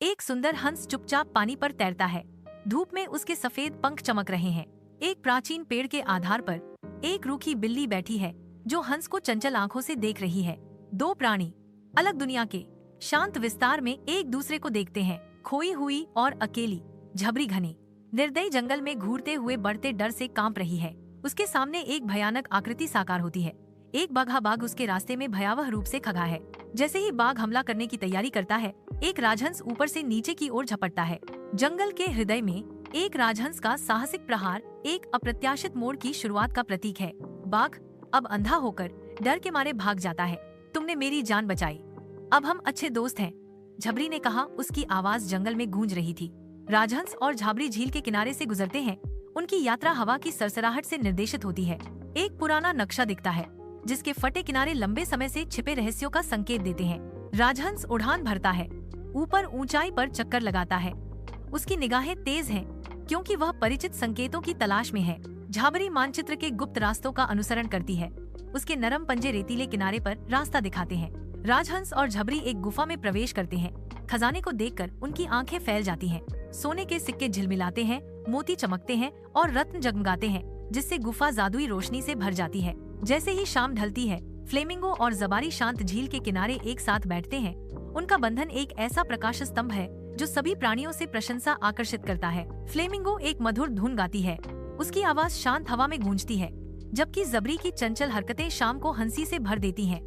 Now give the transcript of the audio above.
एक सुंदर हंस चुपचाप पानी पर तैरता है। धूप में उसके सफेद पंख चमक रहे हैं। एक प्राचीन पेड़ के आधार पर एक रूखी बिल्ली बैठी है जो हंस को चंचल आंखों से देख रही है। दो प्राणी अलग दुनिया के शांत विस्तार में एक दूसरे को देखते हैं। खोई हुई और अकेली झबरी घने निर्दयी जंगल में घूरते हुए बढ़ते डर से कांप रही है। उसके सामने एक भयानक आकृति साकार होती है। एक बगहा बाघ उसके रास्ते में भयावह रूप से खड़ा है। जैसे ही बाघ हमला करने की तैयारी करता है, एक राजहंस ऊपर से नीचे की ओर झपटता है। जंगल के हृदय में एक राजहंस का साहसिक प्रहार एक अप्रत्याशित मोड़ की शुरुआत का प्रतीक है। बाघ अब अंधा होकर डर के मारे भाग जाता है। तुमने मेरी जान बचाई, अब हम अच्छे दोस्त हैं, झबरी ने कहा। उसकी आवाज जंगल में गूंज रही थी। राजहंस और झाबरी झील के किनारे से गुजरते हैं। उनकी यात्रा हवा की सरसराहट से निर्देशित होती है। एक पुराना नक्शा दिखता है जिसके फटे किनारे लंबे समय से छिपे रहस्यों का संकेत देते हैं। राजहंस उड़ान भरता है, ऊपर ऊंचाई पर चक्कर लगाता है। उसकी निगाहें तेज हैं क्योंकि वह परिचित संकेतों की तलाश में है। झाबरी मानचित्र के गुप्त रास्तों का अनुसरण करती है। उसके नरम पंजे रेतीले किनारे पर रास्ता दिखाते हैं। राजहंस और झबरी एक गुफा में प्रवेश करते हैं। खजाने को देखकर उनकी आंखें फैल जाती हैं। सोने के सिक्के झिलमिलाते हैं, मोती चमकते हैं और रत्न जगमगाते हैं, जिससे गुफा जादुई रोशनी से भर जाती है। जैसे ही शाम ढलती है, फ्लेमिंगो और जबारी शांत झील के किनारे एक साथ बैठते हैं। उनका बंधन एक ऐसा प्रकाश स्तंभ है जो सभी प्राणियों से प्रशंसा आकर्षित करता है। फ्लेमिंगो एक मधुर धुन गाती है। उसकी आवाज शांत हवा में गूंजती है, जबकि जबरी की चंचल हरकतें शाम को हंसी से भर देती हैं।